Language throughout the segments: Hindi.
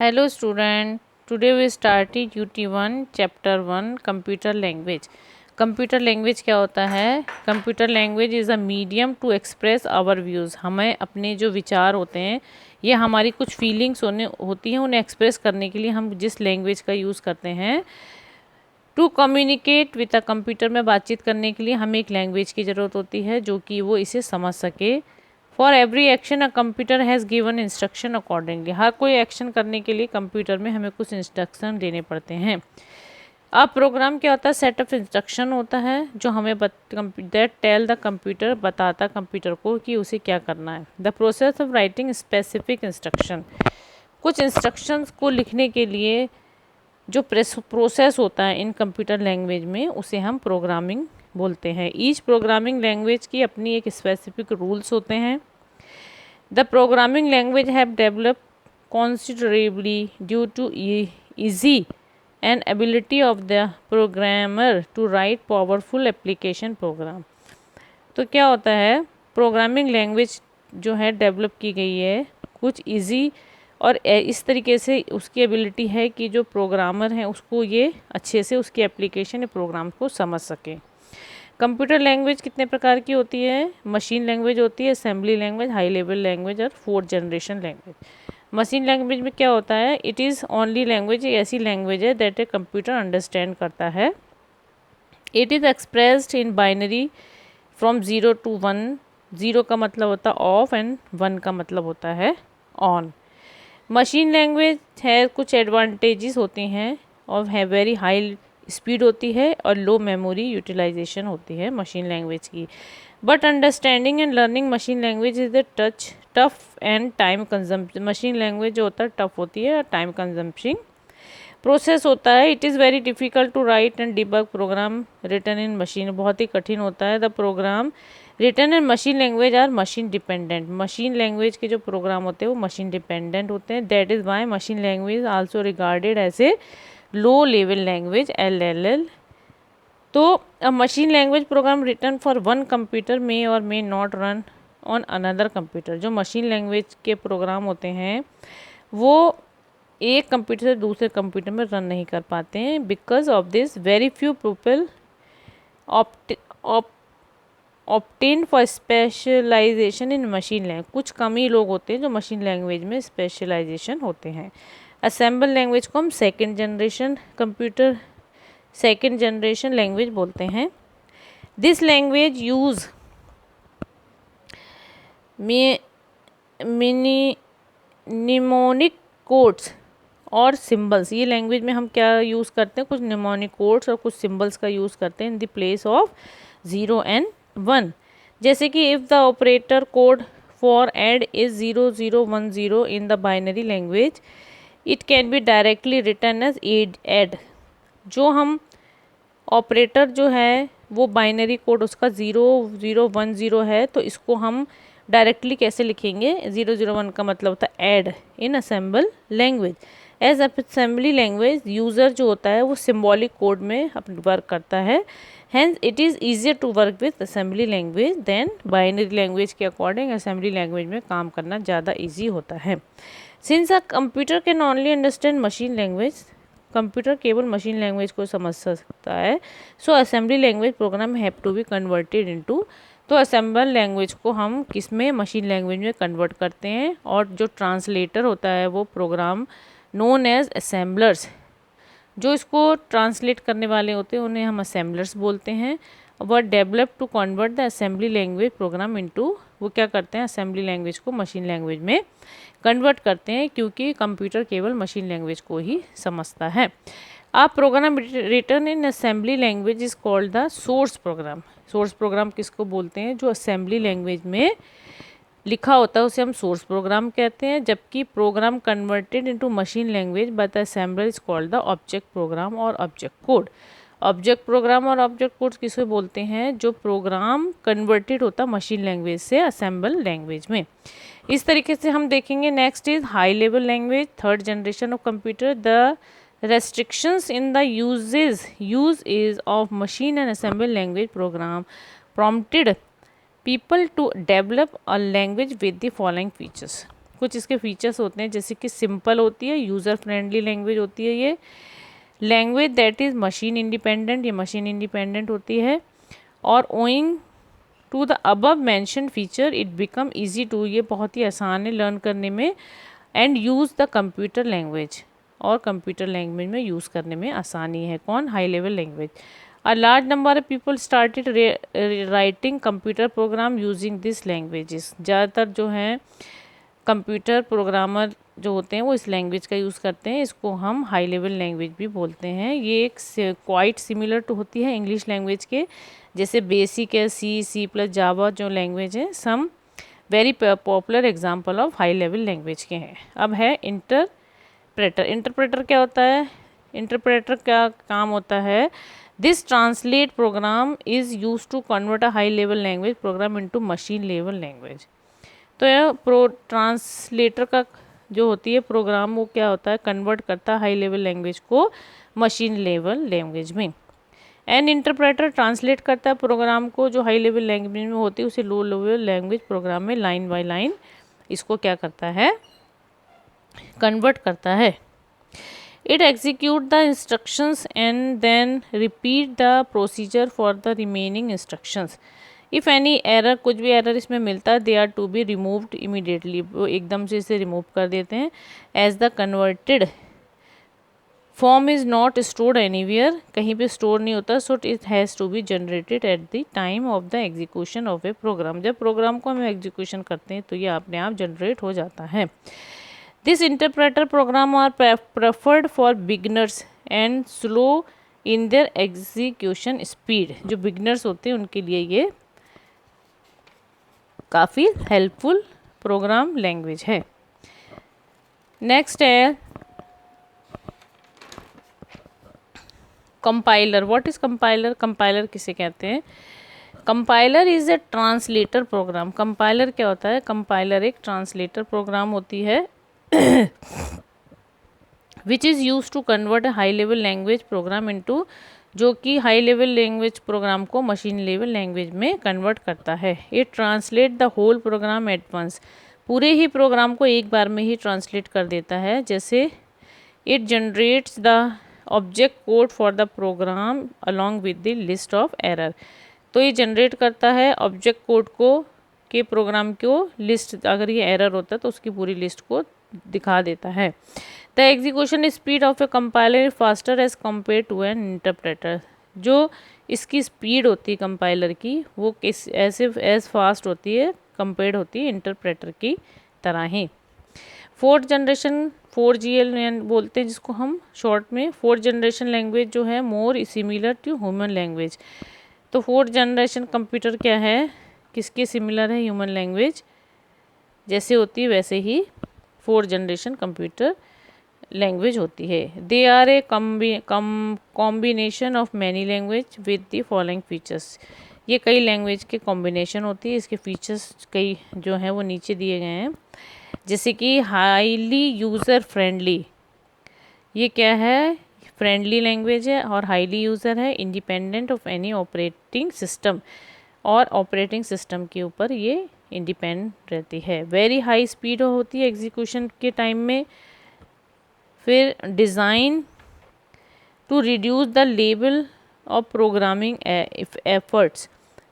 Hello student, today we started UT1 chapter 1 computer language. Computer language क्या होता है? Computer language is a medium to express our views. हमें अपने जो विचार होते हैं ये हमारी कुछ फीलिंग्स होती हैं, उन्हें एक्सप्रेस करने के लिए हम जिस लैंग्वेज का यूज़ करते हैं. To communicate with a computer में बातचीत करने के लिए हमें एक लैंग्वेज की ज़रूरत होती है जो कि वो इसे समझ सके. For every action a computer has given instruction accordingly. हर कोई एक्शन करने के लिए कंप्यूटर में हमें कुछ इंस्ट्रक्शन देने पड़ते हैं. अब प्रोग्राम क्या होता है? सेट ऑफ इंस्ट्रक्शन होता है जो हमें दैट टेल द कंप्यूटर, बताता कंप्यूटर को कि उसे क्या करना है. The process of writing specific instruction. कुछ इंस्ट्रक्शंस को लिखने के लिए जो प्रोसेस होता है इन कंप्यूटर लैंग्वेज में उसे हम प्रोग्रामिंग बोलते हैं. ईच प्रोग्रामिंग लैंग्वेज की अपनी एक स्पेसिफिक रूल्स होते हैं. The programming language have develop considerably due to easy and ability of the programmer to write powerful application program. तो क्या होता है? प्रोग्रामिंग लैंग्वेज जो है डेवलप की गई है कुछ इजी और इस तरीके से उसकी एबिलिटी है कि जो प्रोग्रामर हैं उसको ये अच्छे से उसकी एप्लीकेशन या प्रोग्राम को समझ सके. कंप्यूटर लैंग्वेज कितने प्रकार की होती है? मशीन लैंग्वेज होती है, assembly language, high level language और fourth generation language. Machine language में क्या होता है? इट इज़ ओनली लैंग्वेज, ऐसी लैंग्वेज है दैट ए कंप्यूटर अंडरस्टैंड करता है. It is expressed in binary from 0 to 1. 0 का मतलब होता है ऑफ एंड 1 का मतलब होता है ऑन. मशीन लैंग्वेज है कुछ एडवांटेजेस होती हैं और है वेरी हाई स्पीड होती है और लो मेमोरी यूटिलाइजेशन होती है मशीन लैंग्वेज की. But understanding and learning machine language is the tough and time consumption. Machine language जो होता है टफ होती है और टाइम कंजम्पशन प्रोसेस होता है. It is very difficult to write and debug program written in machine. बहुत ही कठिन होता है. The program written in machine language are machine dependent. Machine language के जो प्रोग्राम होते हैं वो मशीन डिपेंडेंट होते हैं. That is why machine language also regarded as a low level language LLL. तो a machine language program written for one computer may और may not run on another computer. जो मशीन लैंग्वेज के प्रोग्राम होते हैं वो एक कंप्यूटर से दूसरे कंप्यूटर में रन नहीं कर पाते हैं. Because of this very few people opt in for specialization in machine language. कुछ कम ही लोग होते हैं जो मशीन लैंग्वेज में स्पेशलाइजेशन होते हैं. असेंबल लैंग्वेज को हम सेकेंड जनरेशन लैंग्वेज बोलते हैं. This language use mnemonic codes और सिंबल्स. ये लैंग्वेज में हम क्या यूज़ करते हैं? कुछ निमोनिक कोड्स और कुछ सिंबल्स का यूज़ करते हैं in the place of 0 and 1. जैसे कि if the operator code for add is 0010 in the binary language it can be directly return as add. जो हम ऑपरेटर जो है वो बाइनरी कोड उसका 0010 है तो इसको हम डायरेक्टली कैसे लिखेंगे? 001 का मतलब होता है add in assemble language. As assembly language user जो होता है वो सिम्बॉलिक कोड में अपनी वर्क करता है. Hence it is easier to work with assembly language than binary language के अकॉर्डिंग असेंबली लैंग्वेज में काम करना ज़्यादा ईजी होता है. Since a computer can only understand machine language, computer केवल मशीन लैंग्वेज को समझ सकता है. So assembly language program have to be converted into. तो असेंबल लैंग्वेज को हम किस में? मशीन लैंग्वेज में कन्वर्ट करते हैं. और जो ट्रांसलेटर होता है वो प्रोग्राम नोन एज असेंबलर्स. जो इसको ट्रांसलेट करने वाले होते हैं उन्हें हम असेंबलर्स बोलते हैं. वह develop to convert the assembly language program into. वो क्या करते हैं? असेंबली लैंग्वेज को मशीन लैंग्वेज में कन्वर्ट करते हैं क्योंकि कंप्यूटर केवल मशीन लैंग्वेज को ही समझता है. आप program return in assembly language is called the source program. Source program किसको बोलते हैं? जो असेंबली लैंग्वेज में लिखा होता है उसे हम सोर्स प्रोग्राम कहते हैं. जबकि program converted into machine language by the assembler is called the object program और ऑब्जेक्ट कोड. ऑब्जेक्ट प्रोग्राम और ऑब्जेक्ट कोड किसे बोलते हैं? जो प्रोग्राम कन्वर्टेड होता है मशीन लैंग्वेज से असेंबल लैंग्वेज में. इस तरीके से हम देखेंगे. Next is high level language, third generation of computer. The restrictions in the use is of machine and assembly language program prompted people to develop a language with the following features. कुछ इसके फीचर्स होते हैं, जैसे कि सिंपल होती है, यूज़र फ्रेंडली लैंग्वेज होती है ये, language that is machine independent, ये मशीन इंडिपेंडेंट होती है, और owing to the above mention feature it become easy to, ये बहुत ही आसान है लर्न करने में, and use the computer language, और कंप्यूटर लैंग्वेज में यूज़ करने में आसानी है। कौन? High level language. A large number of people started writing computer program using this languages, ज़्यादातर जो हैं कंप्यूटर प्रोग्रामर जो होते हैं वो इस लैंग्वेज का यूज़ करते हैं, इसको हम हाई लेवल लैंग्वेज भी बोलते हैं। ये एक क्वाइट सिमिलर टू होती है इंग्लिश लैंग्वेज के, जैसे बेसिक है, सी प्लस जावा जो लैंग्वेज है, some very popular example of high level language के हैं। अब है इंटरप्रेटर। इंटरप्रेटर क्या होता है? इंटरप्रेटर का काम होता है, this translate program is use to convert a high level language program into machine level language. तो यह ट्रांसलेटर का जो होती है प्रोग्राम, वो क्या होता है? कन्वर्ट करता है हाई लेवल लैंग्वेज को मशीन लेवल लैंग्वेज में। एन इंटरप्रेटर ट्रांसलेट करता है प्रोग्राम को जो हाई लेवल लैंग्वेज में होती है उसे लो लेवल लैंग्वेज प्रोग्राम में लाइन बाय लाइन इसको क्या करता है? कन्वर्ट करता है। It execute the instructions and then repeat the procedure for the remaining instructions. If any error, कुछ भी एरर इसमें मिलता है, they are to be removed immediately, वो एकदम से इसे रिमूव कर देते हैं। As the converted form is not stored anywhere, कहीं पे स्टोर नहीं होता, so it has to be generated at the time of the execution of a program. जब प्रोग्राम को हम एग्जीक्यूशन करते हैं तो ये अपने आप जनरेट हो जाता है। This interpreter program are preferred for beginners and slow in their execution speed. जो बिगनर्स होते हैं उनके लिए ये काफ़ी हेल्पफुल प्रोग्राम लैंग्वेज है। नेक्स्ट है compiler. What is compiler? Compiler किसे कहते हैं? Compiler is a translator program. Compiler क्या होता है? कंपाइलर एक ट्रांसलेटर प्रोग्राम होती है which is use to convert a high level language program into, जो कि हाई लेवल लैंग्वेज प्रोग्राम को मशीन लेवल लैंग्वेज में कन्वर्ट करता है। It translate the whole program at once, पूरे ही प्रोग्राम को एक बार में ही ट्रांसलेट कर देता है। जैसे it generates the object code for the program along with the list of error, तो ये जनरेट करता है ऑब्जेक्ट कोड को के प्रोग्राम को लिस्ट, अगर ये एरर होता है तो उसकी पूरी लिस्ट को दिखा देता है। The execution speed of a compiler is faster as compare to an interpreter, जो इसकी स्पीड होती है कंपाइलर की वो किस ऐसे एज फास्ट होती है, कंपेयर्ड होती है इंटरप्रेटर की तरह ही। फोर्थ जनरेशन 4GL बोलते हैं जिसको हम शॉर्ट में। फोर्थ जनरेशन लैंग्वेज जो है more similar to human language. तो फोर्थ जनरेशन कंप्यूटर क्या है, किसके सिमिलर है? ह्यूमन लैंग्वेज जैसे होती है वैसे ही फोर्थ जनरेशन कंप्यूटर लैंग्वेज होती है। They are a combination of many language with the following features, ये कई लैंग्वेज के कॉम्बिनेशन होती है, इसके फीचर्स कई जो हैं वो नीचे दिए गए हैं। जैसे कि हाईली यूज़र फ्रेंडली, ये क्या है? फ्रेंडली लैंग्वेज है और हाईली यूज़र है, independent of any operating system, और ऑपरेटिंग सिस्टम के ऊपर ये इंडिपेंडेंट रहती है। वेरी हाई स्पीड होती है एग्जीक्यूशन के टाइम में। फिर design to reduce the level of programming efforts,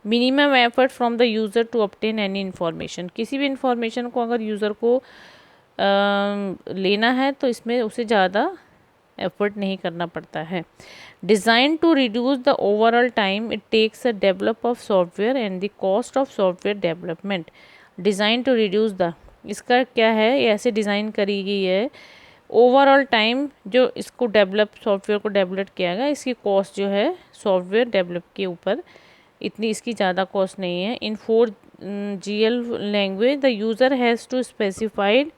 minimum effort from the user to obtain any information, किसी भी इंफॉर्मेशन को अगर यूज़र को लेना है तो इसमें उसे ज़्यादा एफर्ट नहीं करना पड़ता है। Design to reduce the overall time it takes a develop of software and the cost of software development. Design to reduce the, इसका क्या है? ये ऐसे डिज़ाइन करी गई है, ओवरऑल टाइम जो इसको डेवलप सॉफ्टवेयर को डेवलप किया गया, इसकी कॉस्ट जो है सॉफ्टवेयर डेवलप के ऊपर इतनी इसकी ज़्यादा कॉस्ट नहीं है। In 4GL language the user has to specified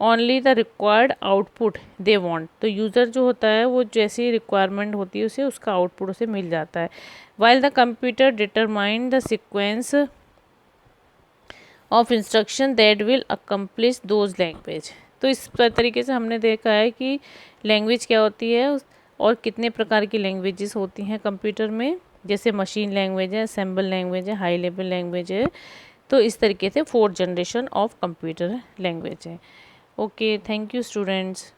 only the required output they want, तो यूज़र जो होता है वो जैसी रिक्वायरमेंट होती है उसे उसका आउटपुट उसे मिल जाता है। While the computer determine the sequence of instruction that will accomplish those language. तो इस तरीके से हमने देखा है कि लैंग्वेज क्या होती है और कितने प्रकार की लैंग्वेजेस होती हैं कंप्यूटर में, जैसे मशीन लैंग्वेज है, असेंबल लैंग्वेज है, हाई लेवल लैंग्वेज है। तो इस तरीके से 4th generation of computer language है। Okay, thank you students.